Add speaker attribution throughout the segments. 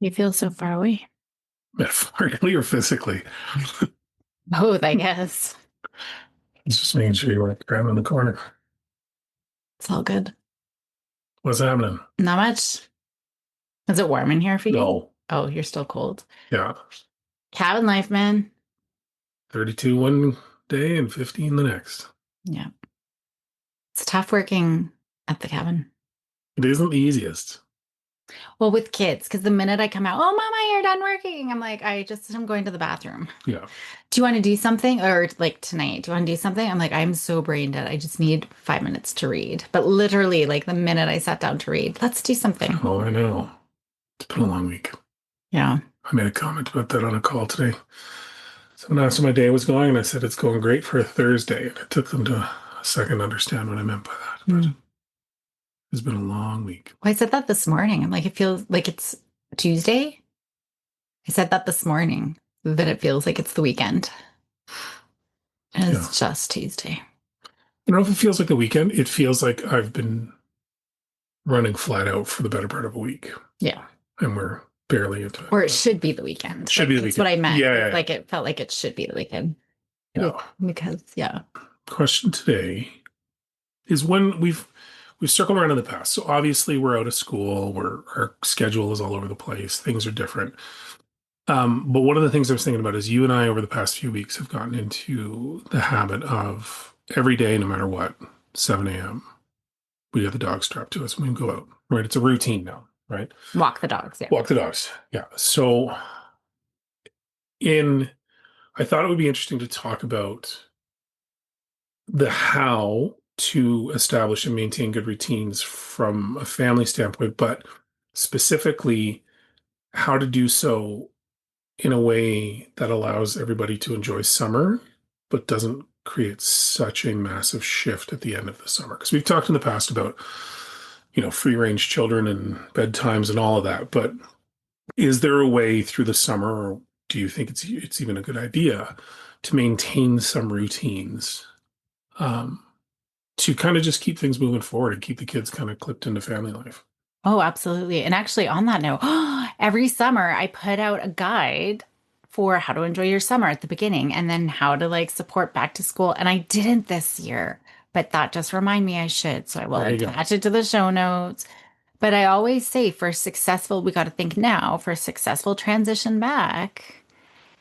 Speaker 1: You feel so far away.
Speaker 2: Metaphorically or physically?
Speaker 1: Both, I guess.
Speaker 2: Just making sure you weren't grabbing the corner.
Speaker 1: It's all good.
Speaker 2: What's happening?
Speaker 1: Not much. Is it warm in here for you?
Speaker 2: No.
Speaker 1: Oh, you're still cold.
Speaker 2: Yeah.
Speaker 1: Cabin life, man.
Speaker 2: 32 one day and 15 the next.
Speaker 1: Yeah. It's tough working at the cabin.
Speaker 2: It isn't the easiest.
Speaker 1: Well, with kids, because the minute I come out, oh, mama, you're done working. I'm like, I'm going to the bathroom.
Speaker 2: Yeah.
Speaker 1: Do you want to do something? Or like tonight, do you want to do something? I'm like, I'm so brain dead. I just need 5 minutes to read. But literally, like the minute I sat down to read, let's do something.
Speaker 2: Oh, I know. It's been a long week.
Speaker 1: Yeah.
Speaker 2: I made a comment about that on a call today. Someone asked how my day was going, and I said it's going great for a Thursday. And it took them to a second to understand what I meant by that. But it's been a long week.
Speaker 1: Well, I said that this morning. I'm like, it feels like it's Tuesday. I said that this morning, that it feels like it's the weekend. And it's just Tuesday.
Speaker 2: I don't know if it feels like the weekend. It feels like I've been running flat out for the better part of a week.
Speaker 1: Yeah.
Speaker 2: And we're barely into it.
Speaker 1: Or it should be the weekend.
Speaker 2: Should be the weekend.
Speaker 1: That's what I meant.
Speaker 2: Yeah.
Speaker 1: Like it felt like it should be the weekend.
Speaker 2: Yeah.
Speaker 1: Because, yeah.
Speaker 2: Question today is when we've circled around in the past. So obviously we're out of school. Our schedule is all over the place. Things are different. But one of the things I was thinking about is you and I over the past few weeks have gotten into the habit of every day, no matter what, 7 a.m. we have the dog strapped to us and we can go out, right? It's a routine now, right?
Speaker 1: Walk the dogs. Yeah.
Speaker 2: Walk the dogs. Yeah. So I thought it would be interesting to talk about the how to establish and maintain good routines from a family standpoint, but specifically how to do so in a way that allows everybody to enjoy summer, but doesn't create such a massive shift at the end of the summer. Because we've talked in the past about, free range children and bedtimes and all of that. But is there a way through the summer, or do you think it's even a good idea to maintain some routines to kind of just keep things moving forward and keep the kids kind of clipped into family life?
Speaker 1: Oh, absolutely. And actually, on that note, every summer I put out a guide for how to enjoy your summer at the beginning and then how to like support back to school. And I didn't this year, but that just remind me I should. So I will attach it to the show notes. But I always say we got to think now for a successful transition back.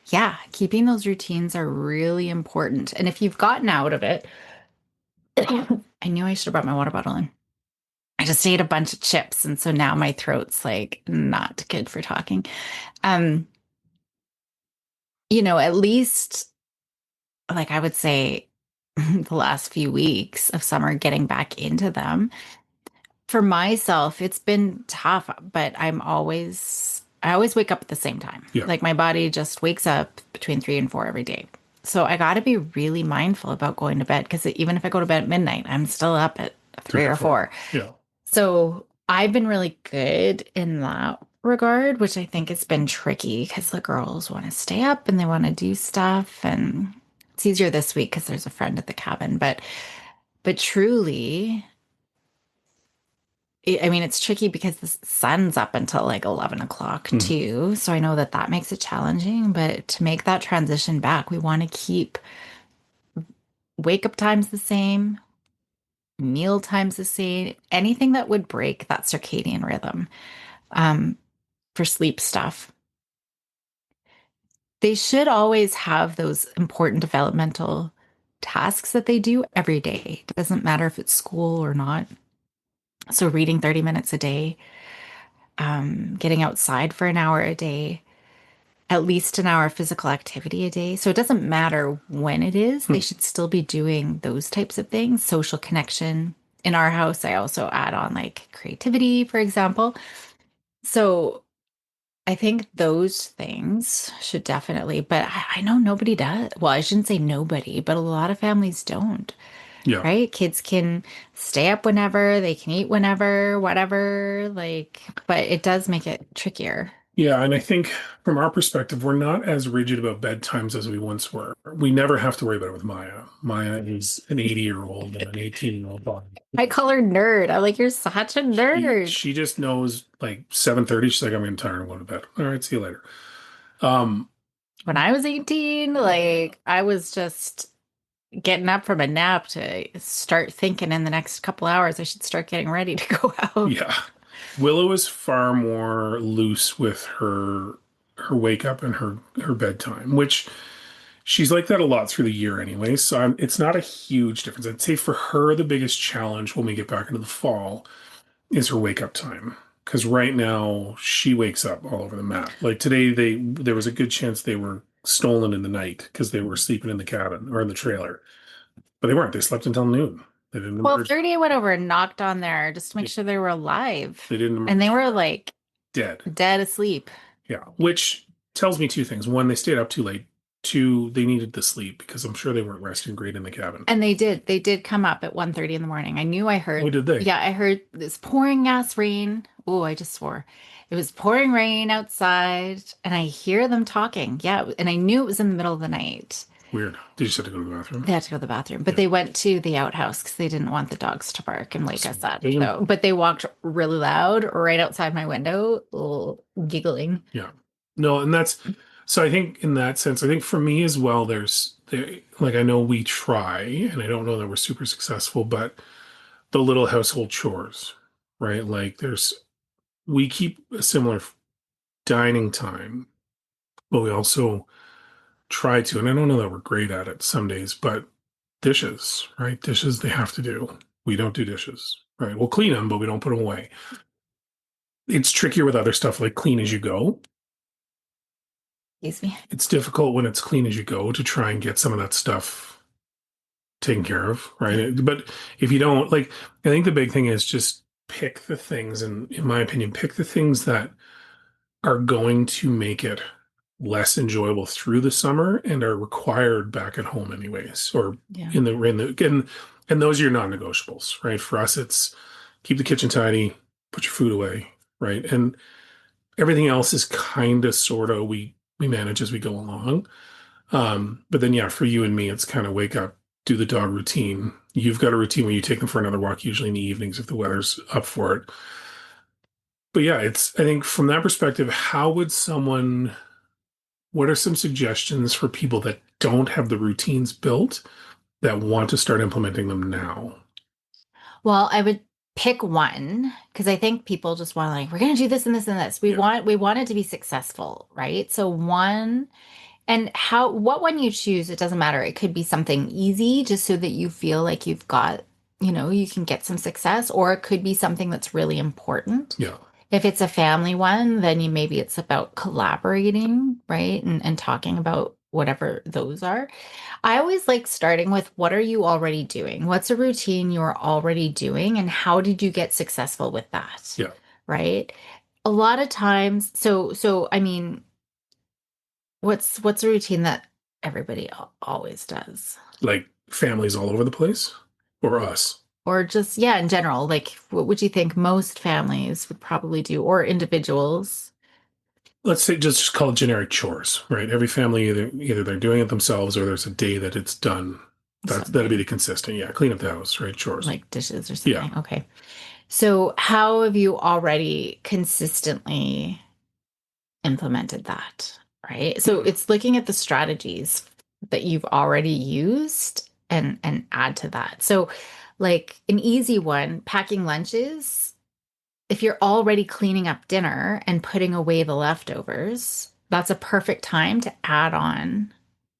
Speaker 1: Yeah, keeping those routines are really important. And if you've gotten out of it, I knew I should have brought my water bottle in. I just ate a bunch of chips. And so now my throat's like not good for talking. At least like I would say the last few weeks of summer, getting back into them. For myself, it's been tough, but I always wake up at the same time.
Speaker 2: Yeah.
Speaker 1: Like my body just wakes up between 3 and 4 every day. So I got to be really mindful about going to bed because even if I go to bed at midnight, I'm still up at 3 or 4.
Speaker 2: Yeah.
Speaker 1: So I've been really good in that regard, which I think has been tricky because the girls want to stay up and they want to do stuff. And it's easier this week because there's a friend at the cabin. But truly, it's tricky because the sun's up until like 11 o'clock too. So I know that makes it challenging. But to make that transition back, we want to keep wake up times the same, meal times the same, anything that would break that circadian rhythm for sleep stuff. They should always have those important developmental tasks that they do every day. It doesn't matter if it's school or not. So reading 30 minutes a day, getting outside for an hour a day, at least an hour of physical activity a day. So it doesn't matter when it is, they should still be doing those types of things. Social connection. In our house, I also add on like creativity, for example. So I think those things should definitely, but I know nobody does. Well, I shouldn't say nobody, but a lot of families don't.
Speaker 2: Yeah.
Speaker 1: Right? Kids can stay up whenever, they can eat whenever, whatever, but it does make it trickier.
Speaker 2: Yeah, and I think from our perspective, we're not as rigid about bedtimes as we once were. We never have to worry about it with Maya. Maya is an 80-year-old and an 18-year-old body.
Speaker 1: I call her nerd. I'm like, you're such a
Speaker 2: She
Speaker 1: nerd.
Speaker 2: she just knows like 7:30. She's like, I'm getting tired. I'm going to bed. All right, see you later. Um,
Speaker 1: When I was 18, like I was just getting up from a nap to start thinking in the next couple hours I should start getting ready to go out.
Speaker 2: yeah. Willow is far more loose with her wake up and her bedtime, which she's like that a lot through the year anyway. So it's not a huge difference. I'd say for her, the biggest challenge when we get back into the fall is her wake up time. Because right now she wakes up all over the map. Like today, there was a good chance they were stolen in the night because they were sleeping in the cabin or in the trailer, but they weren't. They slept until noon. They didn't emerge.
Speaker 1: 12:30 I went over and knocked on there just to make
Speaker 2: They,
Speaker 1: sure they were alive.
Speaker 2: they didn't
Speaker 1: And they
Speaker 2: emerge
Speaker 1: were like
Speaker 2: dead.
Speaker 1: dead asleep.
Speaker 2: Yeah, which tells me two things. One, they stayed up too late. Two, they needed the sleep because I'm sure they weren't resting great in the cabin.
Speaker 1: And they did. They did come up at 1:30 in the morning. I knew I
Speaker 2: Oh,
Speaker 1: heard,
Speaker 2: did they?
Speaker 1: yeah, I heard this pouring ass rain. Oh, I just swore. It was pouring rain outside, and I hear them talking. Yeah, and I knew it was in the middle of the night.
Speaker 2: Weird. Did you just have to go to the bathroom?
Speaker 1: They had to go to the bathroom, but
Speaker 2: Yeah.
Speaker 1: they went to the outhouse because they didn't want the dogs to bark and wake us
Speaker 2: Smart
Speaker 1: up.
Speaker 2: decision.
Speaker 1: So, but they walked really loud right outside my window, giggling.
Speaker 2: Yeah. No, and that's so I think in that sense, I think for me as well, like I know we try, and I don't know that we're super successful, but the little household chores, right? Like we keep a similar dining time, but we also try to, and I don't know that we're great at it some days, but dishes, right? Dishes they have to do. We don't do dishes, right? We'll clean them, but we don't put them away. It's trickier with other stuff like clean as you go.
Speaker 1: Excuse me.
Speaker 2: It's difficult when it's clean as you go to try and get some of that stuff taken care of,
Speaker 1: Yeah.
Speaker 2: right? But if you don't, like, I think the big thing is just pick the things, and in my opinion, pick the things that are going to make it less enjoyable through the summer and are required back at home anyways, or
Speaker 1: Yeah.
Speaker 2: and those are your non-negotiables, right? For us, it's keep the kitchen tidy, put your food away, right? And everything else is kind of sort of we manage as we go along. But then yeah, for you and me, it's kind of wake up, do the dog routine. You've got a routine where you take them for another walk, usually in the evenings if the weather's up for it. But yeah, I think from that perspective, what are some suggestions for people that don't have the routines built that want to start implementing them now?
Speaker 1: Well, I would pick one because I think people just want like, we're gonna do this and this and this.
Speaker 2: Yeah,
Speaker 1: We want it to be successful, right? So one and how what one you choose, it doesn't matter. It could be something easy just so that you feel like you've got, you can get some success, or it could be something that's really important.
Speaker 2: yeah,
Speaker 1: If it's a family one, then you maybe it's about collaborating, right? And talking about whatever those are. I always like starting with what are you already doing? What's a routine you're already doing, and how did you get successful with that?
Speaker 2: yeah.
Speaker 1: Right? A lot of times, so I mean, what's a routine that everybody always does?
Speaker 2: Like families all over the place, or us.
Speaker 1: Or just, yeah, in general, like what would you think most families would probably do, or individuals?
Speaker 2: Let's say just call it generic chores, right? Every family either they're doing it themselves or there's a day that it's done. That'd be
Speaker 1: Something
Speaker 2: the consistent. Yeah, clean up the house, right? Chores.
Speaker 1: like dishes or
Speaker 2: Yeah.
Speaker 1: something. Okay. So, how have you already consistently implemented that? Right. So,
Speaker 2: Hmm.
Speaker 1: it's looking at the strategies that you've already used and add to that. So, like an easy one, packing lunches. If you're already cleaning up dinner and putting away the leftovers, that's a perfect time to add on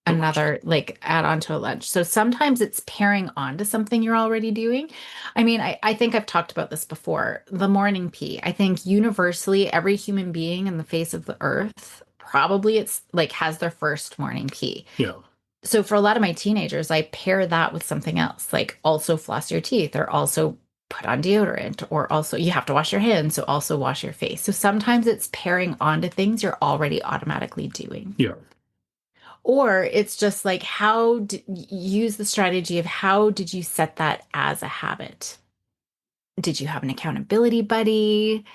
Speaker 2: The lunch.
Speaker 1: another, like add on to a lunch. So sometimes it's pairing on to something you're already doing. I mean, I think I've talked about this before. The morning pee. I think universally every human being in the face of the earth probably it's like has their first morning pee.
Speaker 2: Yeah.
Speaker 1: So for a lot of my teenagers, I pair that with something else, like also floss your teeth or also put on deodorant or also you have to wash your hands, so also wash your face. So sometimes it's pairing on to things you're already automatically doing.
Speaker 2: Yeah.
Speaker 1: Or it's just like use the strategy of how did you set that as a habit? Did you have an accountability buddy,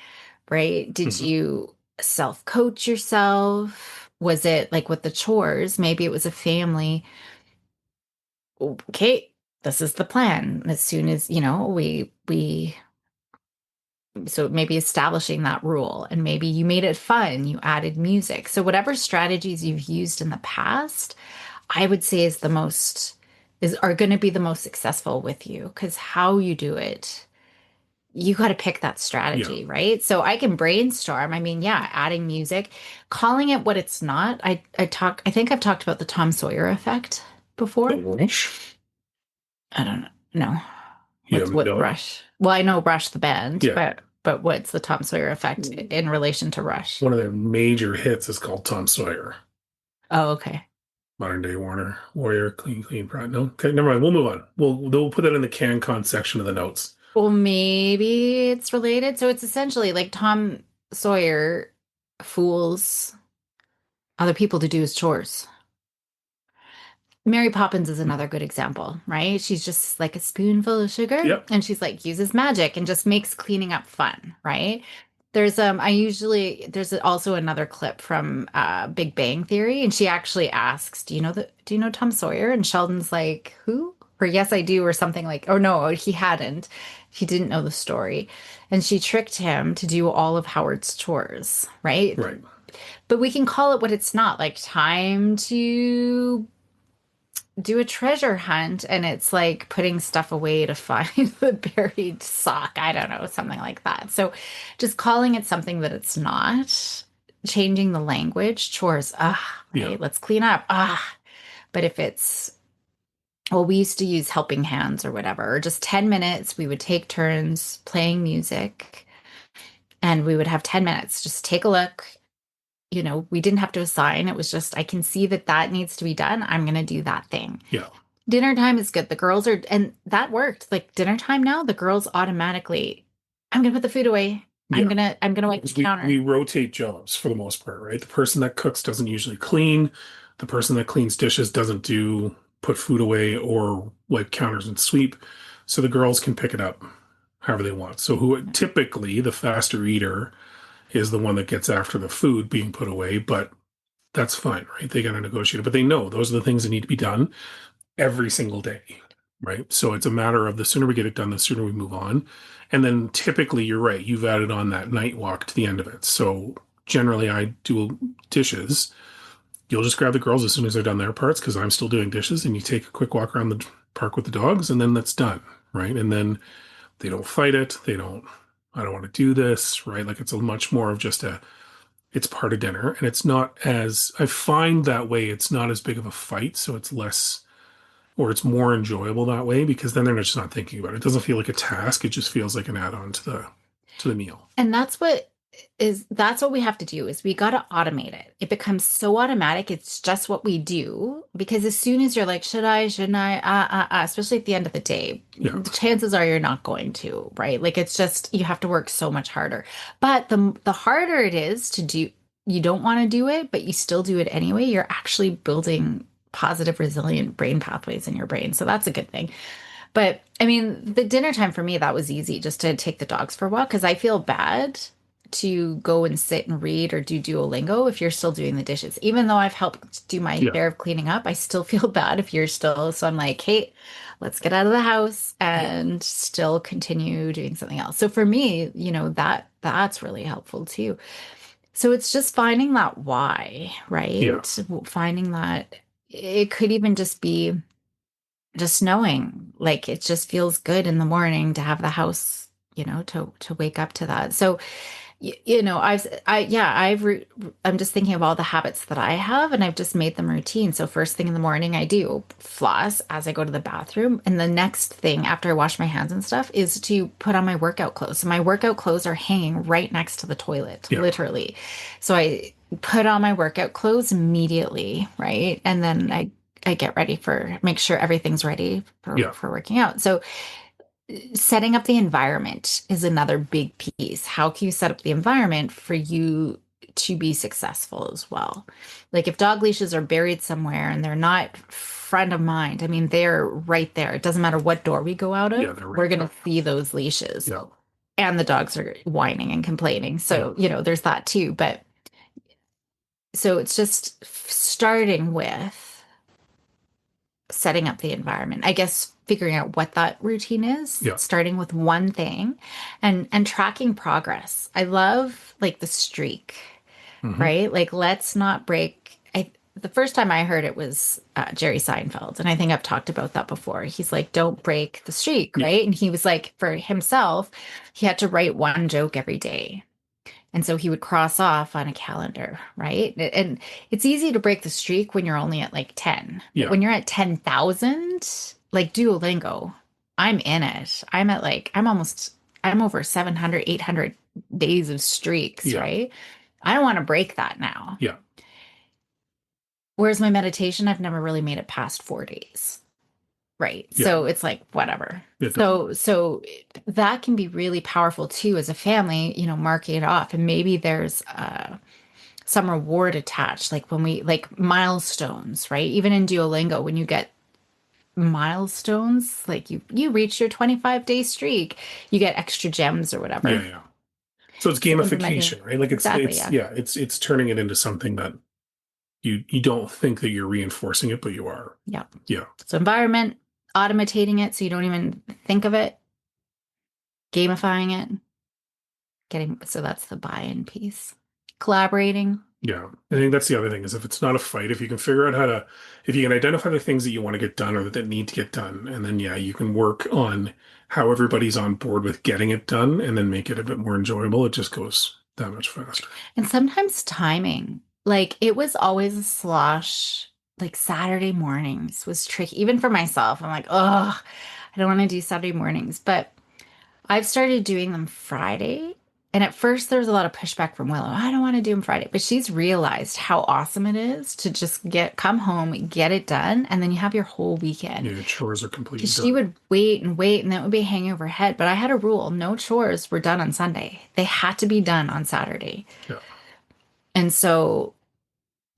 Speaker 1: right? Did
Speaker 2: Hmm.
Speaker 1: you self-coach yourself? Was it like with the chores? Maybe it was a family. Okay, this is the plan. As soon as, we so maybe establishing that rule, and maybe you made it fun, you added music. So whatever strategies you've used in the past, I would say is are going to be the most successful with you, because how you do it, you got to pick that
Speaker 2: Yeah.
Speaker 1: strategy, right? So I can brainstorm. I mean, yeah, adding music, calling it what it's not. I think I've talked about the Tom Sawyer effect before.
Speaker 2: Rush.
Speaker 1: I don't know. No.
Speaker 2: You
Speaker 1: What's
Speaker 2: haven't
Speaker 1: what
Speaker 2: know it?
Speaker 1: Rush? Well, I know Rush the band,
Speaker 2: Yeah.
Speaker 1: but what's the Tom Sawyer effect in relation to Rush?
Speaker 2: One of their major hits is called Tom Sawyer.
Speaker 1: Oh, okay.
Speaker 2: Modern day Warner Warrior, clean, clean pride. No, okay, never mind. We'll move on. We'll put that in the CanCon section of the notes.
Speaker 1: Well, maybe it's related. So it's essentially like Tom Sawyer fools other people to do his chores. Mary Poppins is another good example, right? She's just like a spoonful of sugar
Speaker 2: Yep.
Speaker 1: and she's like uses magic and just makes cleaning up fun, right? There's also another clip from Big Bang Theory, and she actually asks, do you know Tom Sawyer? And Sheldon's like, who? Or yes, I do, or something like, oh no, he hadn't. He didn't know the story. And she tricked him to do all of Howard's chores, right?
Speaker 2: Right.
Speaker 1: But we can call it what it's not, like time to do a treasure hunt, and it's like putting stuff away to find the buried sock. I don't know, something like that. So just calling it something that it's not, changing the language, chores,
Speaker 2: Yeah.
Speaker 1: right, let's clean up. But if it's, well, we used to use helping hands or whatever, or just 10 minutes, we would take turns playing music and we would have 10 minutes, just take a look. We didn't have to assign. It was just, I can see that that needs to be done. I'm going to do that thing.
Speaker 2: Yeah.
Speaker 1: Dinner time is good. The girls are, and that worked. Like dinner time now, the girls automatically, I'm gonna put the food away.
Speaker 2: Yeah.
Speaker 1: I'm gonna wipe the
Speaker 2: Because we
Speaker 1: counter.
Speaker 2: rotate jobs for the most part, right? The person that cooks doesn't usually clean. The person that cleans dishes doesn't do put food away or wipe counters and sweep. So the girls can pick it up however they want. So who typically the faster eater is the one that gets after the food being put away, but that's fine, right? They got to negotiate it, but they know those are the things that need to be done every single day, right? So it's a matter of the sooner we get it done, the sooner we move on. And then typically, you're right, you've added on that night walk to the end of it. So generally, I do dishes. You'll just grab the girls as soon as they're done their parts because I'm still doing dishes, and you take a quick walk around the park with the dogs, and then that's done, right? And then they don't fight it. They don't, I don't want to do this, right? Like it's a much more of just it's part of dinner, and it's not as, I find that way, it's not as big of a fight. So it's less, or it's more enjoyable that way because then they're just not thinking about it. It doesn't feel like a task. It just feels like an add-on to the meal.
Speaker 1: And that's what we have to do is we got to automate it. It becomes so automatic. It's just what we do, because as soon as you're like, should I, shouldn't I, especially at the end of the day,
Speaker 2: Yeah.
Speaker 1: the chances are you're not going to, right? Like it's just, you have to work so much harder. But the harder it is to do, you don't want to do it, but you still do it anyway. You're actually building positive, resilient brain pathways in your brain. So that's a good thing. But I mean, the dinner time for me, that was easy, just to take the dogs for a walk, because I feel bad to go and sit and read or do Duolingo if you're still doing the dishes. Even though I've helped do my
Speaker 2: Yeah.
Speaker 1: share of cleaning up, I still feel bad if you're still. So I'm like, hey, let's get out of the house
Speaker 2: Yeah.
Speaker 1: and still continue doing something else. So for me, that's really helpful too. So it's just finding that why,
Speaker 2: Yeah.
Speaker 1: right? Finding that it could even just be just knowing, like it just feels good in the morning to have the house, to wake up to that. So I'm just thinking of all the habits that I have, and I've just made them routine. So first thing in the morning, I do floss as I go to the bathroom. And the next thing after I wash my hands and stuff is to put on my workout clothes. So my workout clothes are hanging right next to the toilet,
Speaker 2: Yeah.
Speaker 1: literally. So I put on my workout clothes immediately, right? And then I get ready make sure everything's ready for,
Speaker 2: Yeah.
Speaker 1: for working out. So setting up the environment is another big piece. How can you set up the environment for you to be successful as well? Like if dog leashes are buried somewhere and they're not front of mind, I mean, they're right there. It doesn't matter what door we go out
Speaker 2: Yeah.
Speaker 1: of,
Speaker 2: They're right
Speaker 1: we're going
Speaker 2: there.
Speaker 1: to see those leashes.
Speaker 2: Yeah.
Speaker 1: and the dogs are whining and complaining.
Speaker 2: Yeah.
Speaker 1: So, there's that too. But so it's just starting with setting up the environment. I guess figuring out what that routine is,
Speaker 2: Yeah.
Speaker 1: starting with one thing and tracking progress. I love like the streak,
Speaker 2: Hmm.
Speaker 1: right? Like let's not break. The first time I heard it was Jerry Seinfeld, and I think I've talked about that before. He's like, "Don't break the streak,"
Speaker 2: Yeah.
Speaker 1: right? And he was like, for himself, he had to write one joke every day. And so he would cross off on a calendar, right? And it's easy to break the streak when you're only at like 10. But
Speaker 2: Yeah.
Speaker 1: when you're at 10,000, like Duolingo, I'm in it. I'm over 700, 800 days of streaks,
Speaker 2: Yeah.
Speaker 1: right? I don't want to break that now.
Speaker 2: Yeah.
Speaker 1: Whereas my meditation, I've never really made it past 4 days. Right.
Speaker 2: Yeah.
Speaker 1: So it's like whatever.
Speaker 2: It doesn't.
Speaker 1: So that can be really powerful too as a family, marking it off. And maybe there's some reward attached, like when we like milestones, right? Even in Duolingo, when you get milestones, like you reach your 25-day streak, you get extra gems or
Speaker 2: Yeah.
Speaker 1: whatever.
Speaker 2: Yeah. So it's
Speaker 1: So implementing
Speaker 2: gamification, right? Like
Speaker 1: exactly, yeah.
Speaker 2: it's turning it into something that you don't think that you're reinforcing it, but you are.
Speaker 1: Yeah.
Speaker 2: Yeah.
Speaker 1: So environment, automating it so you don't even think of it, gamifying it. So that's the buy-in piece. Collaborating.
Speaker 2: Yeah. I think that's the other thing is if it's not a fight, if you can figure out if you can identify the things that you want to get done or that need to get done, and then yeah, you can work on how everybody's on board with getting it done and then make it a bit more enjoyable. It just goes that much faster.
Speaker 1: And sometimes timing. Like it was always a slosh. Like Saturday mornings was tricky, even for myself. I'm like, oh, I don't want to do Saturday mornings. But I've started doing them Friday. And at first, there was a lot of pushback from Willow. I don't want to do them Friday. But she's realized how awesome it is to just come home, get it done, and then you have your whole weekend.
Speaker 2: Yeah, your chores are completely
Speaker 1: Because she
Speaker 2: done.
Speaker 1: would wait and wait, and that would be hanging over her head. But I had a rule: no chores were done on Sunday. They had to be done on Saturday.
Speaker 2: Yeah.
Speaker 1: And so,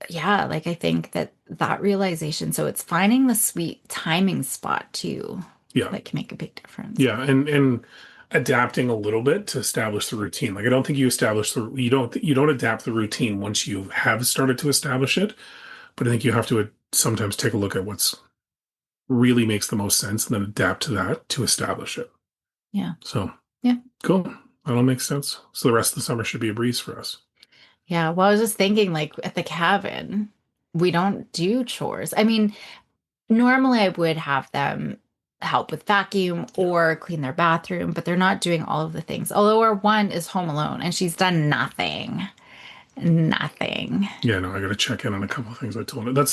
Speaker 1: yeah, like I think that realization. So it's finding the sweet timing spot too
Speaker 2: Yeah.
Speaker 1: that can make a big difference.
Speaker 2: Yeah, and adapting a little bit to establish the routine. Like I don't think you don't adapt the routine once you have started to establish it, but I think you have to sometimes take a look at what's really makes the most sense and then adapt to that to establish it.
Speaker 1: Yeah.
Speaker 2: So
Speaker 1: Yeah.
Speaker 2: cool. That all makes sense. So the rest of the summer should be a breeze for us.
Speaker 1: Yeah. Well, I was just thinking, like at the cabin, we don't do chores. I mean, normally I would have them help with vacuum or clean their bathroom, but they're not doing all of the things. Although our one is home alone and she's done nothing. Nothing.
Speaker 2: Yeah, no, I got to check in on a couple of things I told her.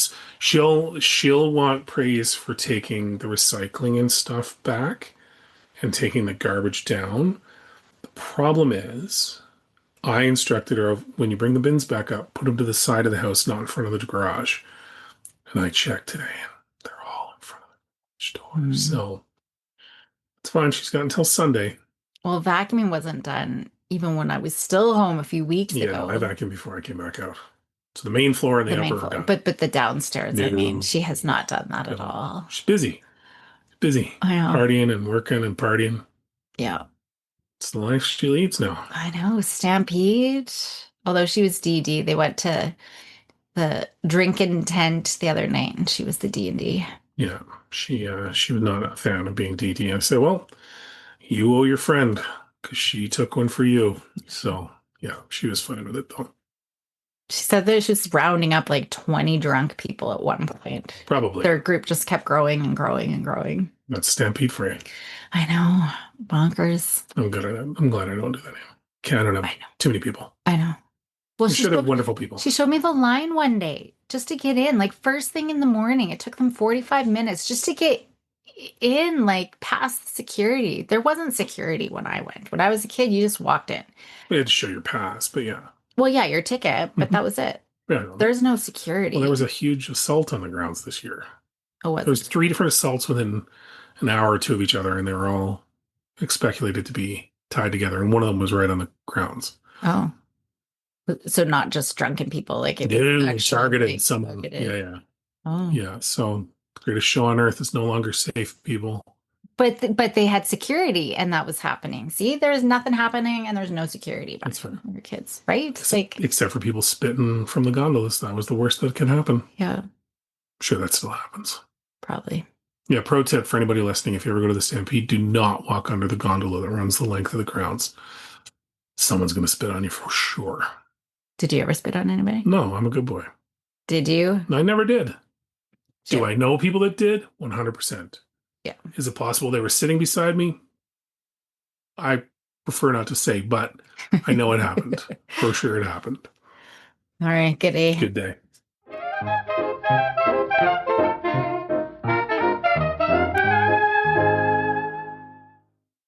Speaker 2: She'll want praise for taking the recycling and stuff back and taking the garbage down. The problem is, I instructed her of when you bring the bins back up, put them to the side of the house, not in front of the garage. And I checked today, and they're all in front of the garage door.
Speaker 1: Hmm.
Speaker 2: So it's fine. She's got until Sunday.
Speaker 1: Well, vacuuming wasn't done even when I was still home a few weeks
Speaker 2: Yeah, no, I
Speaker 1: ago.
Speaker 2: vacuumed before I came back out. So the main floor and
Speaker 1: The
Speaker 2: the
Speaker 1: main
Speaker 2: upper are
Speaker 1: floor,
Speaker 2: done.
Speaker 1: but the downstairs, I mean,
Speaker 2: No,
Speaker 1: she has not done that at
Speaker 2: no.
Speaker 1: all.
Speaker 2: She's busy. Busy.
Speaker 1: I know.
Speaker 2: Partying and working and partying.
Speaker 1: Yeah,
Speaker 2: It's the life she leads now.
Speaker 1: I know. Stampede. Although she was DD, they went to the drinking tent the other night, and she was the D&D.
Speaker 2: Yeah, she was not a fan of being DD. I said, well, you owe your friend because she took one for you. So yeah, she was fine with it though.
Speaker 1: She said that she was rounding up like 20 drunk people at one point.
Speaker 2: Probably.
Speaker 1: Their group just kept growing and growing and growing.
Speaker 2: That's Stampede for you.
Speaker 1: I know. Bonkers.
Speaker 2: I'm glad I don't do that anymore. Okay, I don't have
Speaker 1: I know.
Speaker 2: too many people.
Speaker 1: I know. Well,
Speaker 2: We should have wonderful people.
Speaker 1: she showed me the line one day just to get in, like first thing in the morning. It took them 45 minutes just to get in, like past security. There wasn't security when I went. When I was a kid, you just walked in.
Speaker 2: We had to show your pass, but yeah.
Speaker 1: Well, yeah, your ticket, but
Speaker 2: Mhm.
Speaker 1: that was it.
Speaker 2: Yeah, no.
Speaker 1: There's no security.
Speaker 2: Well, there was a huge assault on the grounds this year.
Speaker 1: Oh, was
Speaker 2: There was
Speaker 1: it?
Speaker 2: 3 different assaults within an hour or two of each other, and they were all speculated to be tied together, and one of them was right on the grounds.
Speaker 1: Oh, so not just drunken people, like it was
Speaker 2: No,
Speaker 1: actually
Speaker 2: targeted
Speaker 1: like,
Speaker 2: someone.
Speaker 1: targeted.
Speaker 2: Yeah, yeah.
Speaker 1: Oh,
Speaker 2: Yeah. So the greatest show on earth is no longer safe, people.
Speaker 1: but they had security and that was happening. See, there's nothing happening and there's no security back
Speaker 2: That's fair.
Speaker 1: then when you're kids, right? Like,
Speaker 2: Except for people spitting from the gondolas. That was the worst that can happen.
Speaker 1: yeah,
Speaker 2: Sure, that still happens.
Speaker 1: probably.
Speaker 2: Yeah, pro tip for anybody listening, if you ever go to the Stampede, do not walk under the gondola that runs the length of the grounds. Someone's going to spit on you for sure.
Speaker 1: Did you ever spit on anybody?
Speaker 2: No, I'm a good boy.
Speaker 1: Did you?
Speaker 2: I never did. Do
Speaker 1: Shit.
Speaker 2: I know people that did? 100%.
Speaker 1: Yeah.
Speaker 2: Is it possible they were sitting beside me? I prefer not to say, but I know it happened. For sure it happened.
Speaker 1: All right, good day.
Speaker 2: Good day.